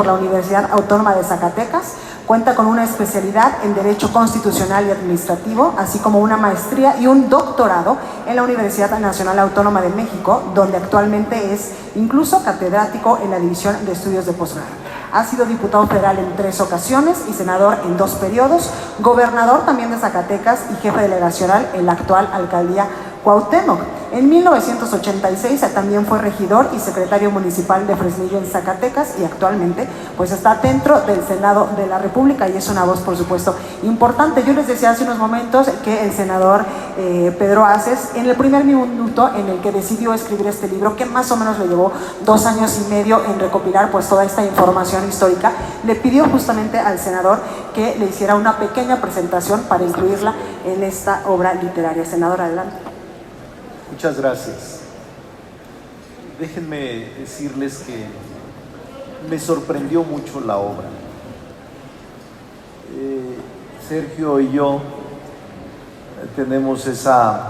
por la Universidad Autónoma de Zacatecas. Cuenta con una especialidad en Derecho Constitucional y Administrativo, así como una maestría y un doctorado en la Universidad Nacional Autónoma de México, donde actualmente es incluso catedrático en la División de Estudios de Posgrado. Ha sido diputado federal en 3 ocasiones y senador en 2 periodos, gobernador también de Zacatecas y jefe delegacional en la actual alcaldía Cuauhtémoc. En 1986 también fue regidor y secretario municipal de Fresnillo en Zacatecas y actualmente pues está dentro del Senado de la República y es una voz por supuesto importante. Yo les decía hace unos momentos que el senador Pedro Aces, en el primer minuto en el que decidió escribir este libro, que más o menos le llevó 2 años y medio en recopilar pues toda esta información histórica, le pidió justamente al senador que le hiciera una pequeña presentación para incluirla en esta obra literaria. Senador, adelante. Muchas gracias. Déjenme decirles que me sorprendió mucho la obra. Sergio y yo tenemos esa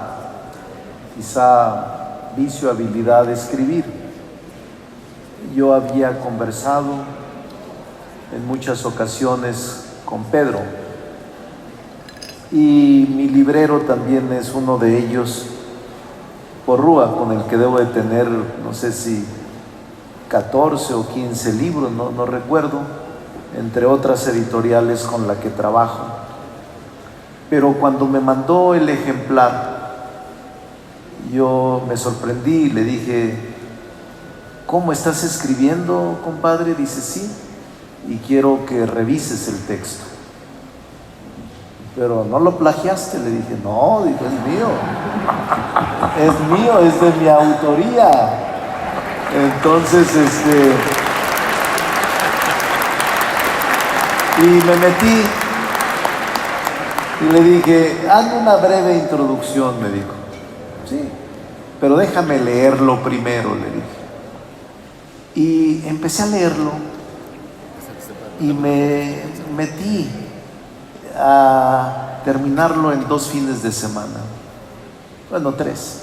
quizá vicio, habilidad de escribir. Yo había conversado en muchas ocasiones con Pedro y mi librero también es uno de ellos, Porrúa, con el que debo de tener, no sé si 14 o 15 libros, no recuerdo, entre otras editoriales con la que trabajo. Pero cuando me mandó el ejemplar, yo me sorprendí y le dije, ¿cómo estás escribiendo, compadre? Dice, sí, y quiero que revises el texto. Pero no lo plagiaste, le dije, no, dijo, es mío, es de mi autoría. Entonces, y me metí y le dije, hazme una breve introducción, me dijo. Sí, pero déjame leerlo primero, le dije. Y empecé a leerlo y me metí a terminarlo en 2 fines de semana, bueno, 3,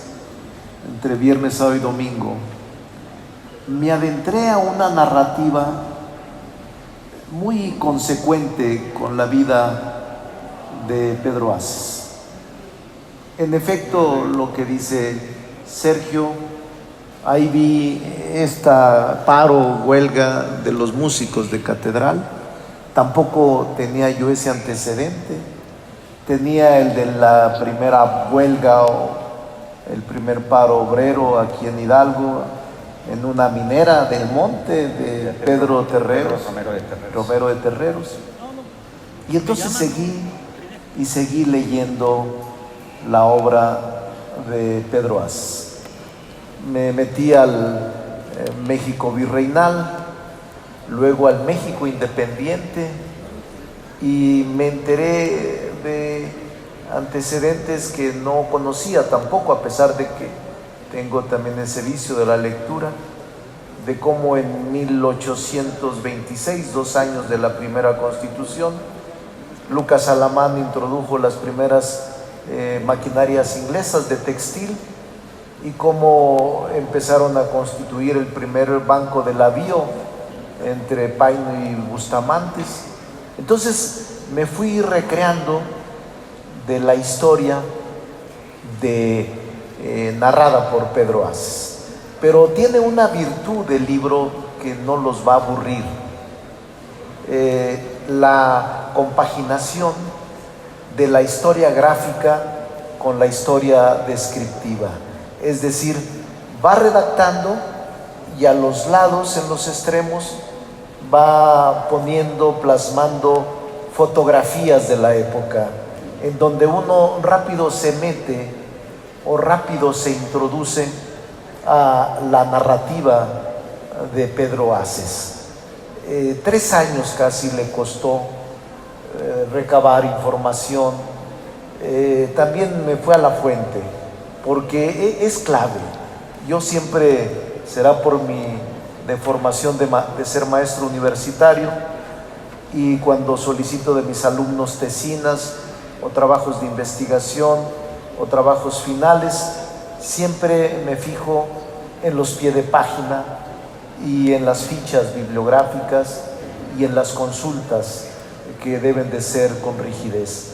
entre viernes, sábado y domingo. Me adentré a una narrativa muy consecuente con la vida de Pedro Aces. En efecto, lo que dice Sergio, ahí vi esta paro, huelga de los músicos de Catedral. Tampoco tenía yo ese antecedente. Tenía el de la primera huelga o el primer paro obrero aquí en Hidalgo, en una minera del Monte de Pedro Terreros, Romero de Terreros. Y entonces seguí leyendo la obra de Pedro Aces. Me metí al México virreinal, luego al México independiente, y me enteré de antecedentes que no conocía tampoco, a pesar de que tengo también ese vicio de la lectura, de cómo en 1826, 2 años de la primera Constitución, Lucas Alamán introdujo las primeras maquinarias inglesas de textil, y cómo empezaron a constituir el primer banco del avío entre Paino y Bustamantes. Entonces me fui recreando de la historia narrada por Pedro Aces. Pero tiene una virtud el libro que no los va a aburrir: la compaginación de la historia gráfica con la historia descriptiva. Es decir, va redactando y a los lados, en los extremos, va poniendo, plasmando fotografías de la época, en donde uno rápido se mete o rápido se introduce a la narrativa de Pedro Aces. 3 años casi le costó recabar información. También me fue a la fuente, porque es clave. Yo siempre, será por mi deformación de ser maestro universitario, y cuando solicito de mis alumnos tesinas o trabajos de investigación o trabajos finales, siempre me fijo en los pies de página y en las fichas bibliográficas y en las consultas que deben de ser con rigidez.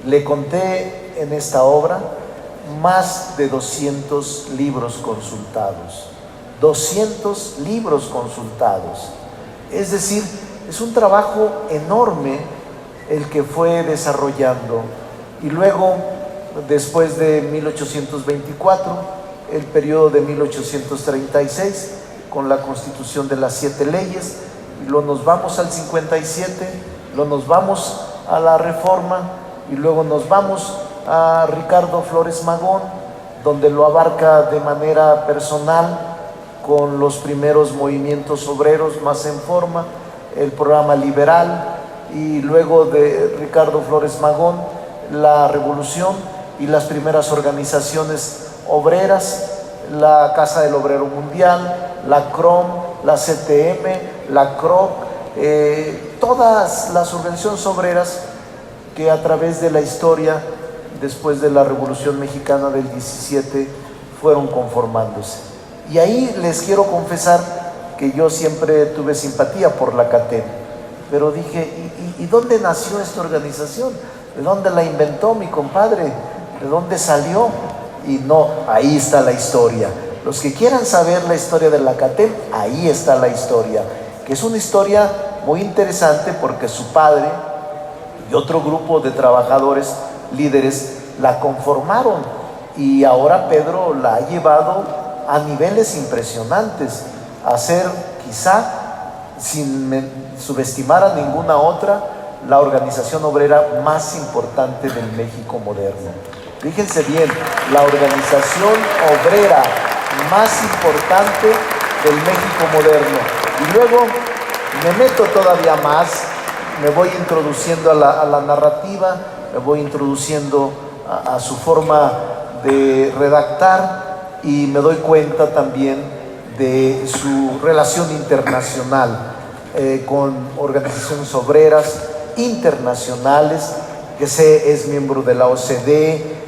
Le conté en esta obra más de 200 libros consultados. 200 libros consultados. Es decir, es un trabajo enorme el que fue desarrollando. Y luego, después de 1824, el periodo de 1836, con la constitución de las 7 leyes, y luego nos vamos al 57, luego nos vamos a la Reforma, y luego nos vamos a Ricardo Flores Magón, donde lo abarca de manera personal con los primeros movimientos obreros más en forma, el programa liberal, y luego de Ricardo Flores Magón, la Revolución y las primeras organizaciones obreras, la Casa del Obrero Mundial, la CROM, la CTM, la CROC, todas las organizaciones obreras que a través de la historia, después de la Revolución Mexicana del 17, fueron conformándose. Y ahí les quiero confesar que yo siempre tuve simpatía por la CATEM, pero dije, ¿y dónde nació esta organización? ¿De dónde la inventó mi compadre? ¿De dónde salió? Y no, ahí está la historia. Los que quieran saber la historia de la CATEM, ahí está la historia, que es una historia muy interesante porque su padre y otro grupo de trabajadores líderes la conformaron, y ahora Pedro la ha llevado a niveles impresionantes, a ser, quizá sin subestimar a ninguna otra, la organización obrera más importante del México moderno. Fíjense bien, la organización obrera más importante del México moderno. Y luego me meto todavía más, me voy introduciendo a la narrativa, me voy introduciendo a su forma de redactar, y me doy cuenta también de su relación internacional con organizaciones obreras internacionales, que es miembro de la OCDE,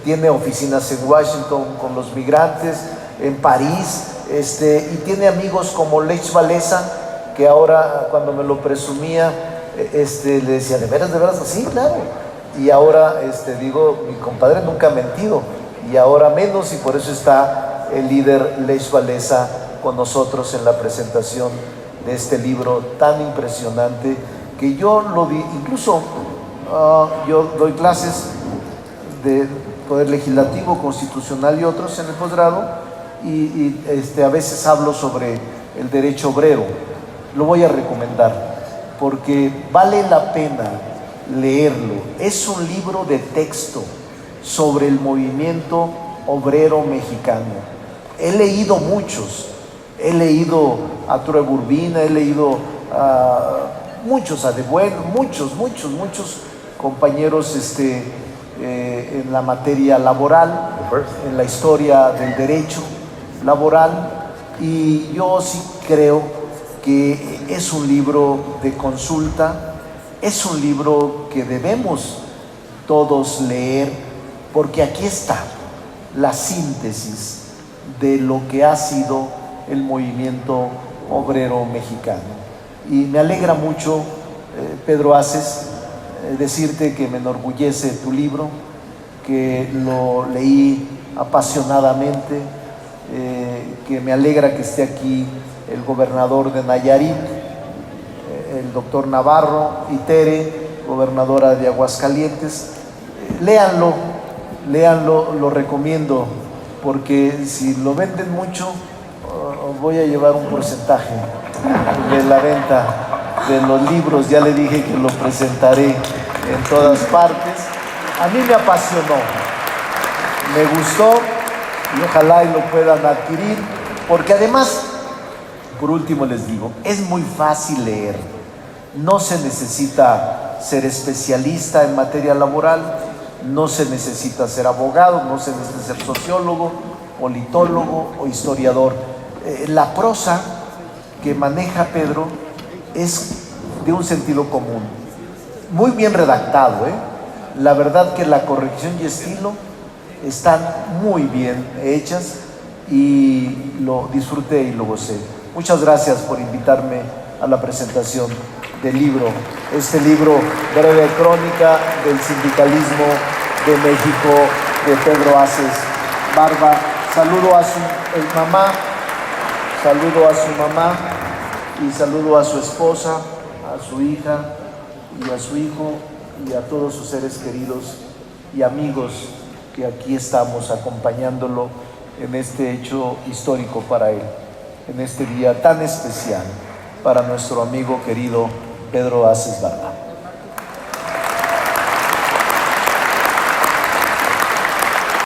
tiene oficinas en Washington con los migrantes, en París, y tiene amigos como Lech Walesa, que ahora cuando me lo presumía, le decía, ¿de veras, así? Claro. Y ahora digo, mi compadre nunca ha mentido, y ahora menos, y por eso está el líder Lech Walesa con nosotros en la presentación de este libro tan impresionante, que yo lo vi, incluso yo doy clases de Poder Legislativo, Constitucional y otros en el posgrado, y a veces hablo sobre el derecho obrero. Lo voy a recomendar porque vale la pena leerlo. Es un libro de texto sobre el movimiento obrero mexicano. He leído muchos, he leído a Trueba Urbina, he leído a muchos, a De Bueno, muchos compañeros en la materia laboral, en la historia del derecho laboral, y yo sí creo que es un libro de consulta, es un libro que debemos todos leer, porque aquí está la síntesis de lo que ha sido el movimiento obrero mexicano. Y me alegra mucho, Pedro Aces, decirte que me enorgullece tu libro, que lo leí apasionadamente, que me alegra que esté aquí el gobernador de Nayarit, el doctor Navarro, y Tere, gobernadora de Aguascalientes. Léanlo, lo recomiendo, porque si lo venden mucho, voy a llevar un porcentaje de la venta de los libros. Ya le dije que lo presentaré en todas partes. A mí me apasionó, me gustó, y ojalá y lo puedan adquirir, porque además, por último les digo, es muy fácil leer. No se necesita ser especialista en materia laboral, no se necesita ser abogado, no se necesita ser sociólogo, politólogo o historiador. La prosa que maneja Pedro es de un sentido común, muy bien redactado, La verdad que la corrección y estilo están muy bien hechas, y lo disfruté y lo gocé. Muchas gracias por invitarme a la presentación del libro, este libro, Breve Crónica del Sindicalismo de México, de Pedro Aces Barba. Saludo a su mamá, saludo a su mamá y saludo a su esposa, a su hija y a su hijo y a todos sus seres queridos y amigos que aquí estamos acompañándolo en este hecho histórico para él, en este día tan especial para nuestro amigo querido Pedro Aces Barba.